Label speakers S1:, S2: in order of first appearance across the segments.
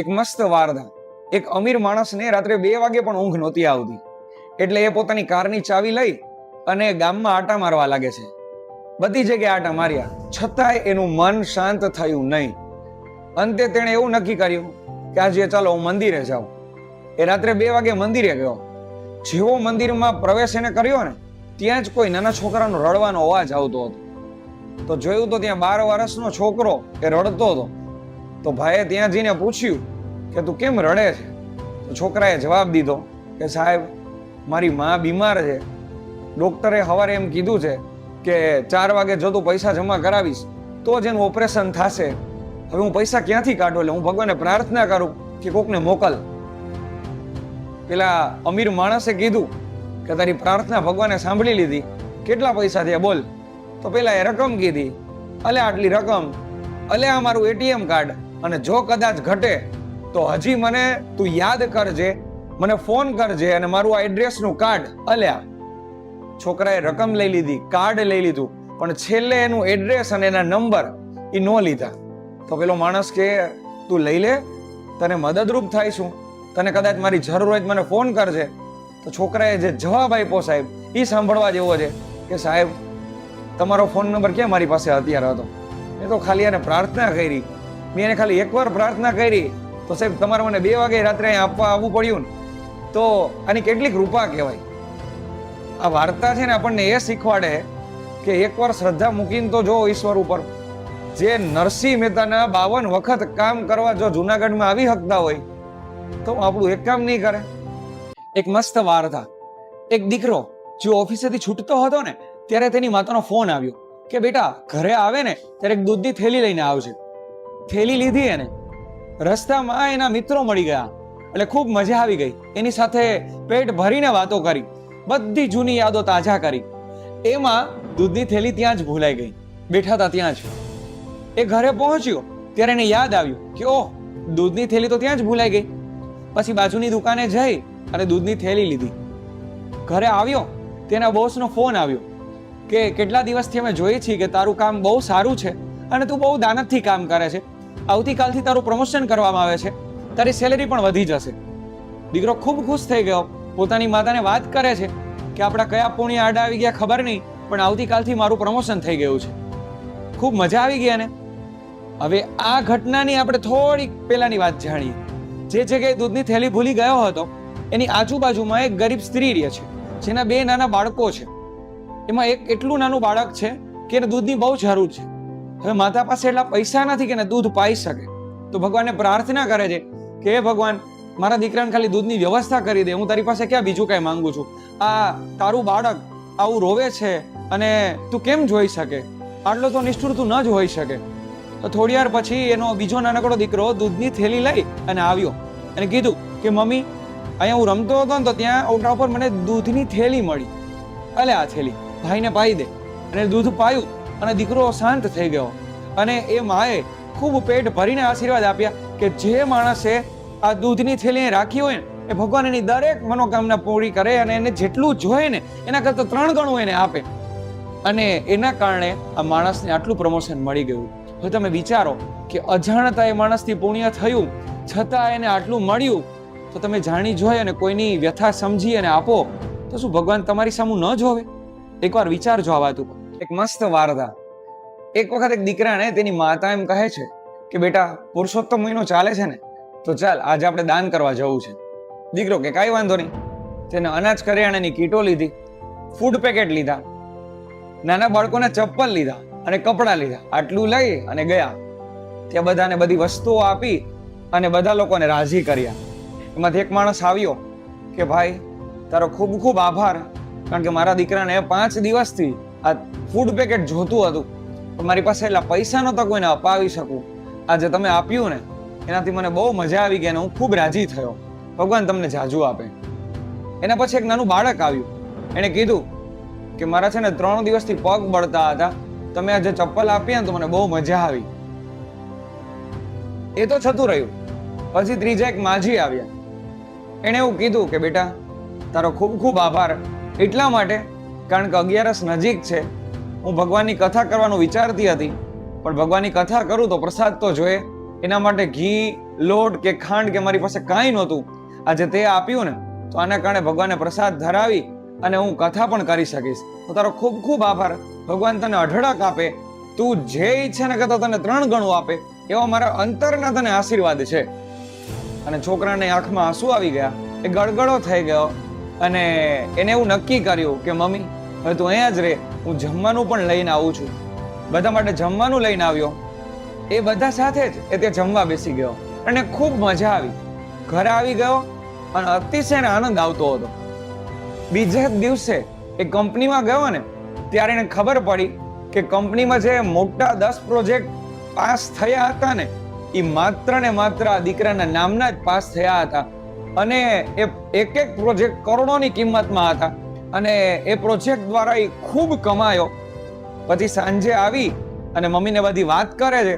S1: એક મસ્ત વાર્તા. એક અમીર માણસને રાત્રે 2 વાગે પણ ઊંઘ નહોતી આવતી, એટલે એ પોતાની કારની ચાવી લઈ અને ગામમાં આટા મારવા લાગે છે. બધી જગ્યાએ આટા માર્યા, છતાંય એનું મન શાંત થયું નહીં. અંતે તેણે એવું નક્કી કર્યું કે આજે ચાલો હું મંદિરે જાઉં. એ રાત્રે 2 વાગે મંદિરે ગયો. જેવો મંદિરમાં પ્રવેશ એને કર્યો ને, ત્યાં જ કોઈ નાના છોકરાનો રડવાનો અવાજ આવતો હતો. તો જોયું તો ત્યાં 12 વર્ષનો છોકરો એ રડતો હતો. તો ભાઈએ ત્યાં જઈને પૂછ્યું કે તું કેમ રડે છે? તો છોકરાએ જવાબ દીધો કે સાહેબ, મારી માં બીમાર છે. ડોક્ટરે સવારે એમ કીધું છે કે 4 વાગે જો તું પૈસા જમા કરાવીશ તો જ એનું ઓપરેશન થશે. હવે હું પૈસા ક્યાંથી કાઢું? એટલે હું ભગવાનને પ્રાર્થના કરું કે કોકને મોકલ. પેલા અમીર માણસે કીધું કે તારી પ્રાર્થના ભગવાને સાંભળી લીધી, કેટલા પૈસા થયા બોલ? તો પેલા એ રકમ કીધી, અલે આટલી રકમ, અલે આ મારું એટીએમ કાર્ડ, અને જો કદાચ ઘટે તો હજી મને તું યાદ કરજે, મને ફોન કરજે, અને મારું આ એડ્રેસનું કાર્ડ અલ્યા. છોકરાએ રકમ લઈ લીધી, કાર્ડ લઈ લીધું, પણ છેલ્લે એનું એડ્રેસ અને એના નંબર એ ન લીધા. તો પેલો માણસ કે તું લઈ લે, તને મદદરૂપ થાય છું, તને કદાચ મારી જરૂર હોય મને ફોન કરજે. તો છોકરાએ જે જવાબ આપ્યો સાહેબ, એ સાંભળવા જેવો છે કે સાહેબ, તમારો ફોન નંબર ક્યાં મારી પાસે અત્યારે હતો? મેં તો ખાલી એને પ્રાર્થના કરી, મેં એને ખાલી એકવાર પ્રાર્થના કરી, તો સાહેબ તમારે મને 2 વાગે રાત્રે અહીં આપવા આવવું પડ્યું ને, તો આની કેટલી કૃપા કહેવાય. આ વાર્તા છે ને આપણને એ શીખવાડે કે એકવાર શ્રદ્ધા મૂકીને તો જો ઈશ્વર ઉપર. જે નરસિંહ મહેતાના 52 વખત કામ કરવા જો જુનાગઢમાં આવી શકતા હોય તો આપણું એક કામ નહીં કરે. એક મસ્ત વાર્તા. એક દીકરો જો ઓફિસેથી છૂટતો હતો ને, ત્યારે તેની માતાનો ફોન આવ્યો કે બેટા ઘરે આવે ને ત્યારે એક દૂધની થેલી લઈને આવજે. થેલી લીધી એને. રસ્તામાં એના મિત્રો મળી ગયા, એટલે ખૂબ મજા આવી ગઈ. એની સાથે પેટ ભરીને વાતો કરી, બધી જૂની યાદો તાજા કરી. એમાં દૂધની થેલી ત્યાં જ ભૂલાઈ ગઈ. બેઠા હતા ત્યાં જ. એ ઘરે પહોંચ્યો ત્યારે એને યાદ આવ્યું કે ઓહ, દૂધની થેલી તો ત્યાં જ ભૂલાઈ ગઈ. પછી બાજુની દુકાને જઈ અને દૂધની થેલી લીધી. ઘરે આવ્યો, તેના બોસનો ફોન આવ્યો કે કેટલા દિવસથી અમે જોઈએ છીએ કે તારું કામ બહુ સારું છે અને તું બહુ દાનતથી કામ કરે છે. આવતીકાલથી તારું પ્રમોશન કરવામાં આવે છે, તારી સેલેરી પણ વધી જશે. દીકરો ખૂબ ખુશ થઈ ગયો. પોતાની માતાને વાત કરે છે કે આપણા કયા પુણ્ય આડા આવી ગયા ખબર નહીં, પણ આવતીકાલથી મારું પ્રમોશન થઈ ગયું છે. ખૂબ મજા આવી ગઈ. અને હવે આ ઘટનાની આપણે થોડીક પહેલાની વાત જાણીએ. જે જગ્યાએ દૂધની થેલી ભૂલી ગયો હતો, એની આજુબાજુમાં એક ગરીબ સ્ત્રી રહે છે, જેના 2 નાના બાળકો છે. એમાં એક એટલું નાનું બાળક છે કે એને દૂધની બહુ જરૂર છે. હવે માતા પાસે એટલા પૈસા નથી કે એને દૂધ પાઈ શકે. તો ભગવાનને પ્રાર્થના કરે છે કે હે ભગવાન, મારા દીકરાને ખાલી દૂધની વ્યવસ્થા કરી દે, હું તારી પાસે ક્યાં બીજું કાંઈ માંગુ છું. આ તારું બાળક આવું રોવે છે અને તું કેમ જોઈ શકે? આટલો તો નિષ્ઠુર તું ન જ હોઈ શકે. તો થોડી વાર પછી એનો બીજો નાનકડો દીકરો દૂધની થેલી લઈ અને આવ્યો અને કીધું કે મમ્મી, અહીંયા હું રમતો હતો ને તો ત્યાં ઓટા ઉપર મને દૂધની થેલી મળી, અલે આ થેલી ભાઈને પાઈ દે. અને દૂધ પાયું અને દીકરો શાંત થઈ ગયો. અને એ માએ ખૂબ પેટ ભરીને આશીર્વાદ આપ્યા કે જે માણસે આ દૂધની થેલી રાખી હોય ને, એ ભગવાન એની દરેક મનોકામના પૂરી કરે અને એને જેટલું જોઈએ ને એના કરતાં 3 ગણું એને આપે. અને એના કારણે આ માણસને આટલું પ્રમોશન મળી ગયું. હવે તમે વિચારો કે અજાણતા એ માણસથી પુણ્ય થયું, છતાં એને આટલું મળ્યું. તો તમે જાણી જોઈ અને કોઈની વ્યથા સમજી અને આપો તો શું ભગવાન તમારી સામું ન જોવે? એકવાર વિચારજો આ વાત ઉપર. એક મસ્ત વાર્તા. એક વખત એક દીકરાને તેની માતા એમ કહે છે કે બેટા, પુરુષોત્તમ મહિનો ચાલે છે ને, તો ચાલ આજે આપણે દાન કરવા જવું છે. દીકરો કે કાંઈ વાંધો નહીં. તેને અનાજ કરિયાણાની કીટો લીધી, ફૂડ પેકેટ લીધા, નાના બાળકોને ચપ્પલ લીધા અને કપડાં લીધા. આટલું લઈ અને ગયા. ત્યાં બધાને બધી વસ્તુઓ આપી અને બધા લોકોને રાજી કર્યા. એમાંથી એક માણસ આવ્યો કે ભાઈ, તારો ખૂબ ખૂબ આભાર, કારણ કે મારા દીકરાને 5 દિવસથી આ ફૂડ પેકેટ જોતું હતું, પણ મારી પાસે એટલા પૈસા નહોતા કોઈને અપાવી શકું. આજે તમે આપ્યું ને, એનાથી મને બહુ મજા આવી ગઈ અને હું ખૂબ રાજી થયો. ભગવાન તમને જાજુ આપે. એના પછી એક નાનું બાળક આવ્યું. એણે કીધું કે મારા છે ને 3 દિવસથી પગ બળતા હતા, તમે આજે ચપ્પલ આપ્યા ને તો મને બહુ મજા આવી. એ તો છતું રહ્યું. પછી ત્રીજા એક માજી આવ્યા. એણે એવું કીધું કે બેટા, તારો ખૂબ ખૂબ આભાર, એટલા માટે કારણ કે 11 નજીક છે. હું ભગવાનની કથા કરવાનું વિચારતી હતી, પણ ભગવાનની કથા કરું તો પ્રસાદ તો જોઈએ. એના માટે ઘી લોટ કે ખાંડ કે મારી પાસે કાંઈ નહોતું, આજે તે આપ્યું ને તો આના કારણે ભગવાને પ્રસાદ ધરાવી અને હું કથા પણ કરી શકીશ. તો તારો ખૂબ ખૂબ આભાર. ભગવાન તને અઢળક આપે, તું જે ઈચ્છે ને કરતા તને 3 ગણું આપે, એવા મારા અંતરના તને આશીર્વાદ છે. અને છોકરાને આંખમાં આંસુ આવી ગયા, એ ગળગળો થઈ ગયો અને એને એવું નક્કી કર્યું કે મમ્મી હવે તું અહીંયા જ રહે, હું જમવાનું પણ લઈને આવું છું. બધા માટે જમવાનું લઈને આવ્યો. એ બધા સાથે જ એ ત્યાં જમવા બેસી ગયો અને ખૂબ મજા આવી. ઘરે આવી ગયો અને અતિશય આનંદ આવતો હતો. બીજા દિવસે એ કંપનીમાં ગયો ને ત્યારે એને ખબર પડી કે કંપનીમાં જે મોટા 10 પ્રોજેક્ટ પાસ થયા હતા ને એ માત્ર ને માત્ર આ દીકરાના નામના જ પાસ થયા હતા. અને એ એક પ્રોજેક્ટ કરોડોની કિંમતમાં હતા અને એ પ્રોજેક્ટ દ્વારા એ ખૂબ કમાયો. પછી સાંજે આવી અને મમ્મીને બધી વાત કરે છે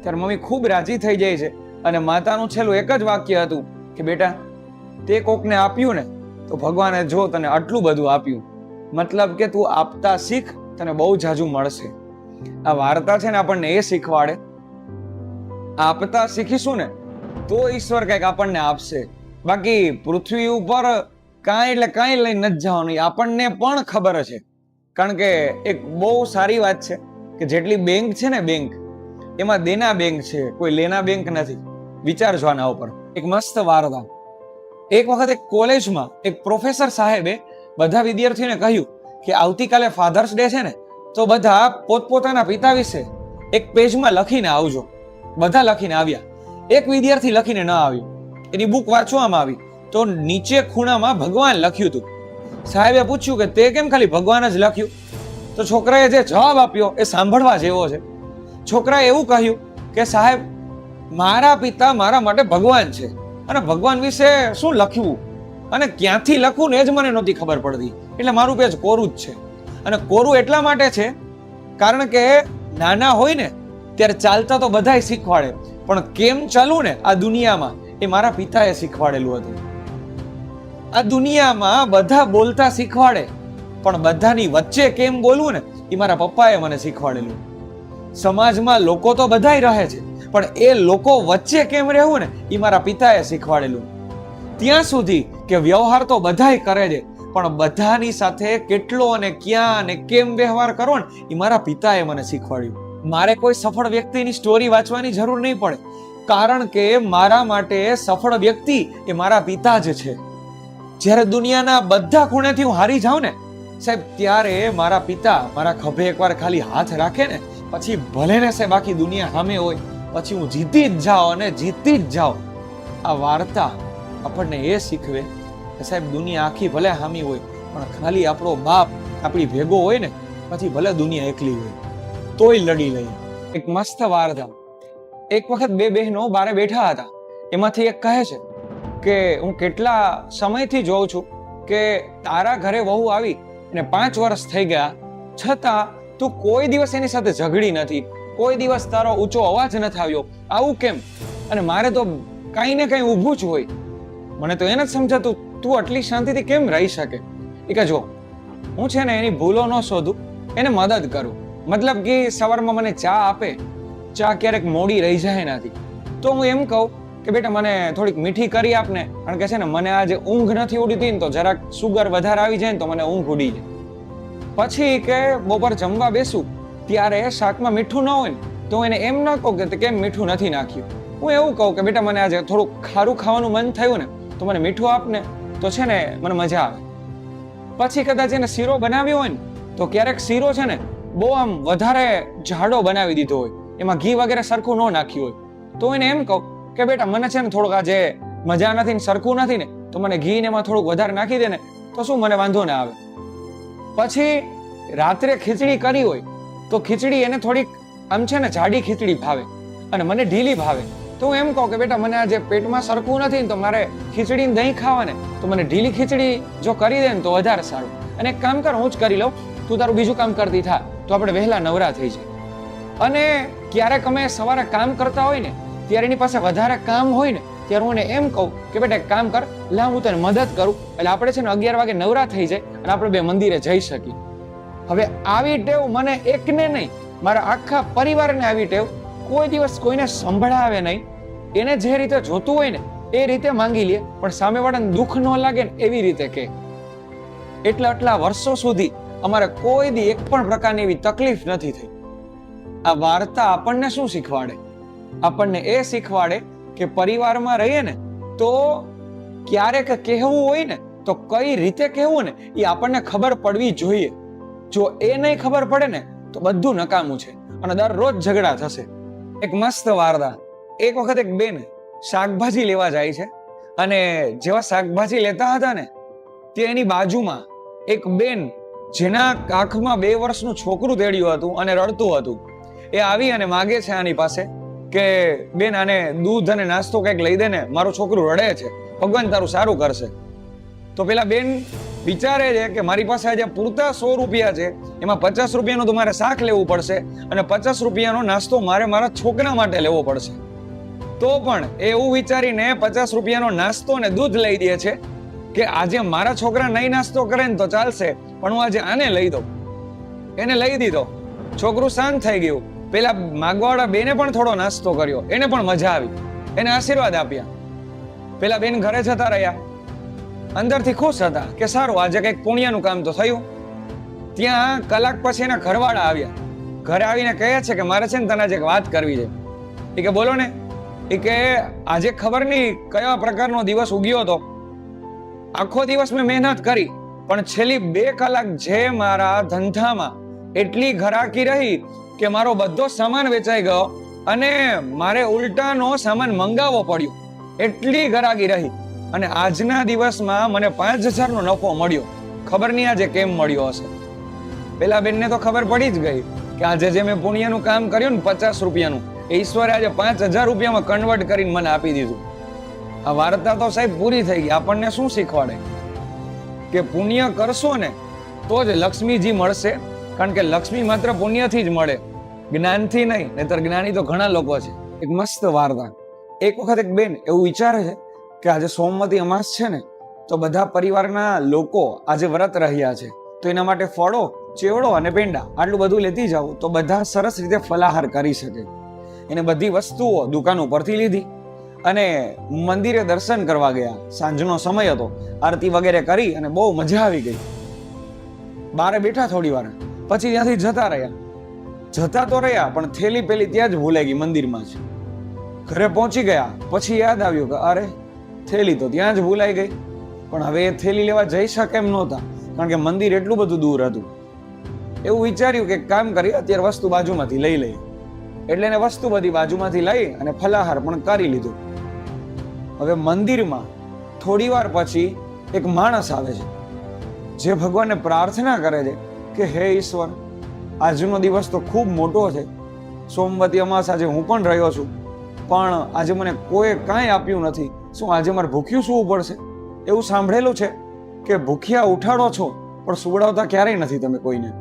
S1: ત્યારે મમ્મી ખૂબ રાજી થઈ જાય છે અને માતાનું છેલ્લું એક જ વાક્ય હતું કે બેટા તે કોકને આપ્યું ને તો ભગવાને જો તને આટલું બધું આપ્યું, મતલબ કે તું આપતા શીખ, તને બહુ જાજુ મળશે. આ વાર્તા છે ને આપણને એ શીખવાડે, આપતા શીખીશું ને તો ઈશ્વર કંઈક આપણને આપશે. બાકી પૃથ્વી ઉપર કાંઈ એટલે કાંઈ લઈને નથી જવાનું, આપણને પણ ખબર છે. કારણ કે એક બહુ સારી વાત છે કે જેટલી બેંક છે ને બેંક, એમાં દેના બેંક છે, કોઈ લેના બેંક નથી. વિચારજો આના ઉપર. એક મસ્ત વાર્તા. એક વખત એક કોલેજમાં એક પ્રોફેસર સાહેબે બધા વિદ્યાર્થીઓને કહ્યું કે આવતીકાલે ફાધર્સ ડે છે ને તો બધા પોતપોતાના પિતા વિશે એક પેજમાં લખીને આવજો. બધા લખીને આવ્યા. એક વિદ્યાર્થી લખીને ન આવ્યો. એની બુક વાંચવામાં આવી તો નીચે ખૂણામાં ભગવાન લખ્યું હતું. સાહેબે પૂછ્યું કે તે કેમ ખાલી ભગવાન જ લખ્યું? તો છોકરાએ જે જવાબ આપ્યો એ સાંભળવા જેવો છે. છોકરાએ એવું કહ્યું કે સાહેબ, મારા પિતા મારા માટે ભગવાન છે અને ભગવાન વિશે શું લખ્યું અને ક્યાંથી લખવું ને જ મને નહોતી ખબર પડતી, એટલે મારું પેજ કોરું જ છે. અને કોરું એટલા માટે છે કારણ કે નાના હોય ને ત્યારે ચાલતા તો બધાય શીખવાડે, પણ કેમ ચાલવું ને આ દુનિયામાં એ મારા પિતાએ શીખવાડેલું હતું. આ દુનિયામાં બધા બોલતા શીખવાડે, પણ બધાની વચ્ચે કેમ બોલવું ને એ મારા પપ્પાએ મને શીખવાડેલું. સમાજમાં લોકો તો બધાય રહે છે, પણ એ લોકો વચ્ચે કેમ રહેવું ને એ મારા પિતાએ શીખવાડેલું. ત્યાં સુધી કે વ્યવહાર તો બધાય કરે છે, પણ બધાની સાથે કેટલો અને ક્યાં અને કેમ વ્યવહાર કરવો ને એ મારા પિતાએ મને શીખવાડ્યું. મારે કોઈ સફળ વ્યક્તિની સ્ટોરી વાંચવાની જરૂર નહીં પડે, કારણ કે મારા માટે સફળ વ્યક્તિ એ મારા પિતા જ છે. જ્યારે દુનિયાના બધા ખૂણેથી હું હારી જાઉં ને સાહેબ, ત્યારે મારા પિતા મારા ખભે એકવાર ખાલી હાથ રાખે ને પછી ભલે ને સાહેબ આખી દુનિયા સામે હોય, પછી હું જીતી જ જાઉં અને જીતી જ જાઉં. આ વાર્તા આપણને એ શીખવે કે સાહેબ દુનિયા આખી ભલે હામી હોય, પણ ખાલી આપણો બાપ આપણી ભેગો હોય ને પછી ભલે દુનિયા એકલી હોય તોય લડી લઈએ. એક મસ્ત વાર્તા. એક વખત 2 બહેનો બારે બેઠા હતા. એમાંથી એક કહે છે કે હું કેટલા સમયથી જોઉં છું કે તારા ઘરે વહુ આવી અને 5 વર્ષ થઈ ગયા છતાં તું કોઈ દિવસ એની સાથે ઝઘડી નથી, કોઈ દિવસ તારો ઊંચો અવાજ નથી આવ્યો, આવું કેમ? અને મારે તો કાંઈ ને કાંઈ ઊભું જ હોય. મને તો એને જ સમજાતું તું આટલી શાંતિથી કેમ રહી શકે. એ કે જો હું છે ને એની ભૂલો ન શોધું, એને મદદ કરું. મતલબ કે સવારમાં મને ચા આપે, ચા ક્યારેક મોડી રહી જાય નથી તો હું એમ કહું કે બેટા મને થોડીક મીઠી કરી આપને, કારણ કે છે ને મને આજે ઊંઘ નથી ઉડતી ને તો જરાક સુગર વધારે આવી જાય ને તો મને ઊંઘ ઉડી જાય. પછી કે બપોર જમવા બેસું ત્યારે શાકમાં મીઠું ન હોય ને તો એને એમ ન કહું કે કેમ મીઠું નથી નાખ્યું. હું એવું કહું કે બેટા મને આજે થોડુંક ખારું ખાવાનું મન થયું ને તો મને મીઠું આપને, તો છે ને મને મજા આવે. પછી કદાચ એને શીરો બનાવ્યો હોય ને તો ક્યારેક શીરો છે ને બહુ આમ વધારે જાડો બનાવી દીધો હોય, એમાં ઘી વગેરે સરખું ન નાખ્યું હોય, તો એને એમ કહું કે બેટા મને છે ને થોડુંક આજે મજા નથી ને સરખું નથી ને તો મને ઘી ને એમાં થોડુંક વધારે નાખી દે ને તો શું મને વાંધો ના આવે. પછી રાત્રે ખીચડી કરી હોય તો ખીચડી એને થોડીક આમ છે ને જાડી ખીચડી ભાવે અને મને ઢીલી ભાવે, તો હું એમ કહું કે બેટા મને આજે પેટમાં સરખું નથી ને તો મારે ખીચડી દહીં ખાવા ને તો મને ઢીલી ખીચડી જો કરી દે ને તો વધારે સારું. અને એક કામ કર, હું જ કરી લઉં, તું તારું બીજું કામ કરતી થા તો આપણે વહેલા નવરા થઈ જાય. અને ક્યારેક અમે સવારે કામ કરતા હોય ને ત્યારે એની પાસે વધારે કામ હોય ને ત્યારે હું એને એમ કહું કે બેટા એક કામ કર, લા હું તને મદદ કરું, એટલે આપણે છે ને 11 વાગે નવરા થઈ જાય અને આપણે 2 મંદિરે જઈ શકીએ. હવે આવી ટેવ મને એકને નહીં, મારા આખા પરિવારને આવી ટેવ, કોઈ દિવસ કોઈને સંભળાવે નહીં, એને જે રીતે જોતું હોય ને એ રીતે માંગી લે, પણ સામેવાળાને દુઃખ ન લાગે ને એવી રીતે કે. આટલા વર્ષો સુધી અમારે કોઈ દી એક પણ પ્રકારની એવી તકલીફ નથી થઈ. આ વાર્તા આપણને શું શીખવાડે? આપણને એ શીખવાડે કે પરિવારમાં રહીએ ને તો ક્યારેક કહેવું હોય ને તો કઈ રીતે કહેવું ને એ આપણને ખબર પડવી જોઈએ. જો એ નહીં ખબર પડે ને તો બધું નકામું છે અને દરરોજ ઝઘડા થશે. એક મસ્ત વાર્તા. એક વખત એક બેન શાકભાજી લેવા જાય છે અને જેવા શાકભાજી લેતા હતા ને તે એની બાજુમાં એક બેન જેના કાખમાં 2 વર્ષનું છોકરું તેડ્યું હતું અને રડતું હતું, એ આવી અને માગે છે આની પાસે કે બેન આને દૂધ અને નાસ્તો કંઈક લઈ દે ને, મારું છોકરું રડે છે, ભગવાન તારું સારું કરશે. તો પેલા બેન વિચારે છે કે મારી પાસે આજે પૂરતા 100 રૂપિયા છે, એમાં 50 રૂપિયાનું તો મારે શાક લેવું પડશે અને 50 રૂપિયાનો નાસ્તો મારે મારા છોકરા માટે લેવો પડશે. તો પણ એવું વિચારીને 50 રૂપિયાનો નાસ્તો ને દૂધ લઈ દે છે કે આજે મારા છોકરા નહીં નાસ્તો કરે ને તો ચાલશે, પણ હું આજે આને લઈ દઉં. એને લઈ દીધો, છોકરું શાંત થઈ ગયું. પેલા માગવાવાળા બેને પણ થોડો નાસ્તો કર્યો, એને પણ મજા આવી, એને આશીર્વાદ આપ્યા. પેલા બેન ઘરે જતા રહ્યા, અંદરથી ખુશ હતા કે સારું આજે કંઈક પુણ્યનું કામ તો થયું. ત્યાં કલાક પછી એના ઘરવાળા આવ્યા. ઘરે આવીને કહે છે કે મારે છે ને તને આજે એક વાત કરવી છે. એ કે બોલો ને. એ કે આજે ખબર નહીં કયા પ્રકારનો દિવસ ઉગ્યો હતો, આખો દિવસ મેં મહેનત કરી પણ છેલ્લી 2 કલાક જે મારા ધંધામાં એટલી ઘરાકી રહી કે મારો બધો સામાન વેચાઈ ગયો અને મારે ઉલટાનો સામાન મંગાવવો પડ્યો, એટલી ઘરાકી રહી. અને આજના દિવસમાં મને 5000 નો નફો મળ્યો. ખબર નહીં આજે કેમ મળ્યો હશે. પેલા બેનને તો ખબર પડી જ ગઈ કે આજે જે મેં પુણ્યનું કામ કર્યું ને 50 રૂપિયાનું, એ ઈશ્વરે આજે 5000 રૂપિયામાં કન્વર્ટ કરીને મને આપી દીધું. આ વાર્તા તો સાહેબ પૂરી થઈ ગઈ. આપણને શું શીખવાડે કે પુણ્ય કરશો ને તો જ લક્ષ્મીજી મળશે, કારણ કે લક્ષ્મી માત્ર પુણ્યથી જ મળે, જ્ઞાનથી નહીં. નહીતર જ્ઞાની તો ઘણા લોકો છે. એક મસ્ત વાર્તા. એક વખત એક બેન એવું વિચારે છે કે આજે સોમવતી અમાસ છે ને તો બધા પરિવારના લોકો આજે વ્રત રહ્યા છે, તો એના માટે ફળો, ચેવડો અને પેંડા આટલું બધું લેતી જાવ તો બધા સરસ રીતે ફલાહાર કરી શકે. એને બધી વસ્તુઓ દુકાન ઉપરથી લીધી અને મંદિરે દર્શન કરવા ગયા. સાંજનો સમય હતો, આરતી વગેરે કરી અને બહુ મજા આવી ગઈ. બારે બેઠા થોડી વાર, પછી ત્યાંથી જતા તો રહ્યા પણ થેલી પેલી ત્યાં જ ભૂલાઈ ગઈ મંદિરમાં જ. ઘરે પહોંચી ગયા પછી યાદ આવ્યું કે અરે થેલી તો ત્યાં જ ભૂલાઈ ગઈ. પણ હવે એ થેલી લેવા જઈ શકે એમ નહોતા, કારણ કે મંદિર એટલું બધું દૂર હતું. એવું વિચાર્યું કે કામ કરી અત્યારે વસ્તુ બાજુમાંથી લઈ લઈએ. એટલે એને વસ્તુ બધી બાજુમાંથી લઈ અને ફલાહાર પણ કરી લીધું. હવે મંદિરમાં થોડી વાર પછી એક માણસ આવે છે જે ભગવાનને પ્રાર્થના કરે છે કે હે ઈશ્વર, આજનો દિવસ તો ખૂબ મોટો છે, સોમવતી અમાસ આજે હું પણ રહ્યો છું, પણ આજે મને કોઈ કાંઈ આપ્યું નથી. શું આજે મારે ભૂખ્યું સૂવું પડશે? એવું સાંભળેલું છે કે ભૂખ્યા ઉઠાડો છો પણ સુવડાવતા ક્યારેય નથી તમે કોઈને.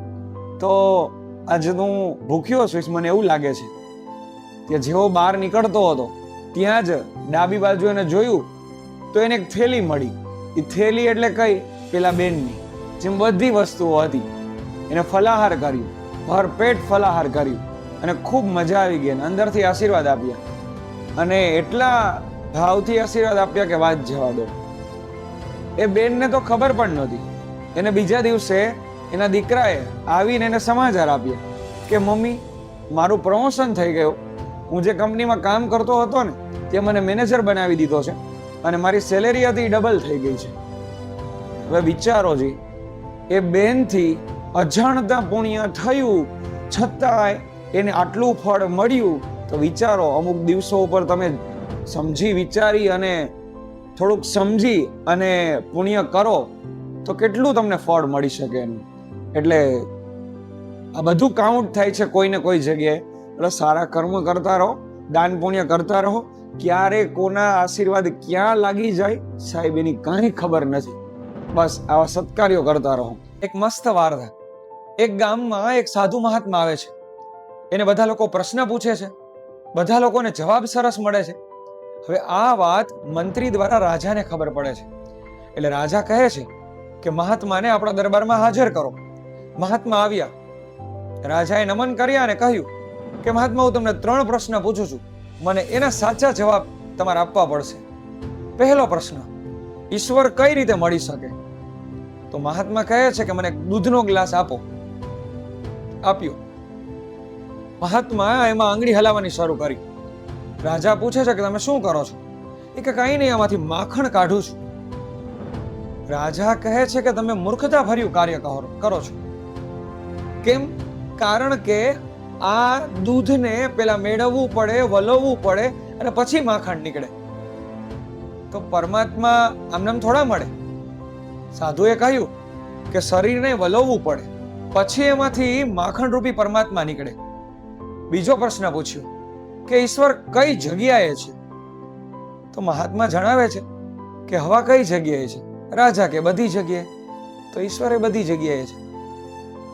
S1: તો આજે તો હું ભૂખ્યો છું, મને એવું લાગે છે. ત્યાં જેવો બહાર નીકળતો હતો ત્યાં જ ડાબી બાજુ એને જોયું તો એને એક થેલી મળી. એ થેલી એટલે કઈ? પેલા બેનની જેમ બધી વસ્તુઓ હતી. એને ફલાહાર કર્યું, ભરપેટ ફલાહાર કર્યું અને ખૂબ મજા આવી ગઈ. અંદરથી આશીર્વાદ આપ્યા અને એટલા ભાવથી આશીર્વાદ આપ્યા કે વાત જવા દો. એ બેનને તો ખબર પણ નહોતી. એને બીજા દિવસે એના દીકરાએ આવીને એને સમાચાર આપ્યા કે મમ્મી, મારું પ્રમોશન થઈ ગયું. હું જે કંપનીમાં કામ કરતો હતો ને તે મને મેનેજર બનાવી દીધો છે અને મારી સેલેરી હતી ડબલ થઈ ગઈ છે. હવે વિચારો જી, એ બેનથી અજાણતા પુણ્ય થયું છતાંય એને આટલું ફળ મળ્યું. તો વિચારો, અમુક દિવસો ઉપર તમે સમજી વિચારી અને થોડુંક સમજી અને પુણ્ય કરો તો કેટલું તમને ફળ મળી શકે એનું. એટલે આ બધું કાઉન્ટ થાય છે કોઈ ને કોઈ જગ્યાએ. એટલે સારા કર્મ કરતા રહો, દાન પુણ્ય કરતા રહો. ક્યારે કોના આશીર્વાદ ક્યાં લાગી જાય સાહેબ એની કાંઈ ખબર નથી. બસ આવા સત્કાર્યો કરતા રહો. એક મસ્ત વાર્તા. એક ગામમાં એક સાધુ મહાત્મા આવે છે. એને બધા લોકો પ્રશ્ન પૂછે છે, બધા લોકોને જવાબ સરસ મળે છે. હવે આ વાત મંત્રી દ્વારા રાજાને ખબર પડે છે. એટલે રાજા કહે છે કે મહાત્માને આપણા દરબારમાં હાજર કરો. મહાત્મા આવ્યા. રાજાએ નમન કર્યા અને કહ્યું કે મહાત્મા, હું તમને 3 પ્રશ્ન પૂછું છું, મને એના સાચા જવાબ તમારે આપવા પડશે. પહેલો પ્રશ્ન, ઈશ્વર કઈ રીતે મળી શકે? તો મહાત્મા કહે છે કે મને દૂધનો ગ્લાસ આપો. આપ્યો. મહાત્મા એમાં આંગળી હલાવવાની શરૂ કરી. રાજા પૂછે છે કે તમે શું કરો છો? એ કે કઈ નહીં, આમાંથી માખણ કાઢું છું. રાજા કહે છે કે તમે મૂર્ખતા ભર્યું કાર્ય કરો છો. કેમ? કારણ કે આ દૂધને પેલા મેળવવું પડે, વલોવવું પડે અને પછી માખણ નીકળે. તો પરમાત્મા આમનામ થોડા મળે. સાધુએ કહ્યું કે શરીરને વલોવવું પડે, પછી એમાંથી માખણ રૂપી પરમાત્મા નીકળે. બીજો પ્રશ્ન પૂછ્યો કે ઈશ્વર કઈ જગ્યાએ છે? તો મહાત્મા જણાવે છે કે હવા કઈ જગ્યાએ છે? રાજા કે બધી જગ્યાએ. તો ઈશ્વર એ બધી જગ્યાએ છે.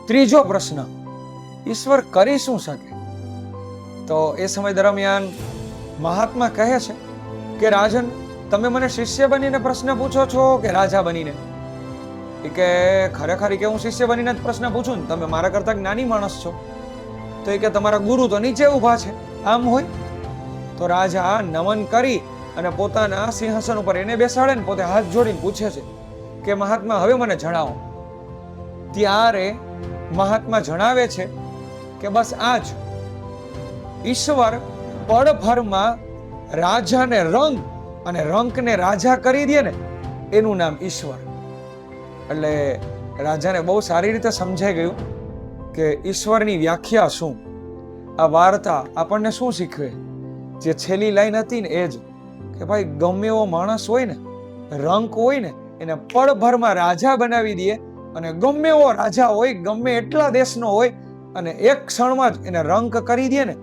S1: ત્રીજો પ્રશ્ન, ઈશ્વર કરી શું શકે? તો એ સમય દરમિયાન મહાત્મા કહે છે કે રાજન, તમે મને શિષ્ય બનીને પ્રશ્ન પૂછો છો કે રાજા બનીને? એ કે ખરેખર કે હું શિષ્ય બનીને જ પ્રશ્ન પૂછું ને, તમે મારા કરતા જ્ઞાની માણસ છો. તો એ કે તમારા ગુરુ તો નીચે ઊભા છે, આમ હોય? તો રાજા નમન કરી અને પોતાના સિંહાસન ઉપર એને બેસાડે ને પોતે હાથ જોડીને પૂછે છે કે મહાત્મા હવે મને જણાવો. ત્યારે મહાત્મા જણાવે છે કે બસ આ જ ઈશ્વર પળભરમાં રાજાને રંક અને રંકને રાજા કરી દે ને એનું નામ ઈશ્વર. એટલે રાજાને બહુ સારી રીતે સમજાઈ ગયું કે ઈશ્વરની વ્યાખ્યા શું. આ વાર્તા આપણને શું શીખવે? જે છેલ્લી લાઈન હતી ને એ જ કે ભાઈ ગમે એવો માણસ હોય ને, રંક હોય ને, એને પળભરમાં રાજા બનાવી દે. અને ગમે એવો રાજા હોય, ગમે એટલા દેશનો હોય, અને એક ક્ષણમાં જ એને રંક કરી દે ને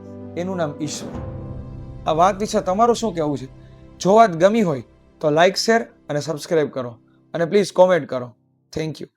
S1: એનું નામ ઈશ્વર. આ વાત વિશે તમારું શું કહેવું છે? જો વાત ગમી હોય તો લાઈક, શેર અને સબસ્ક્રાઇબ કરો અને પ્લીઝ કોમેન્ટ કરો. Thank you.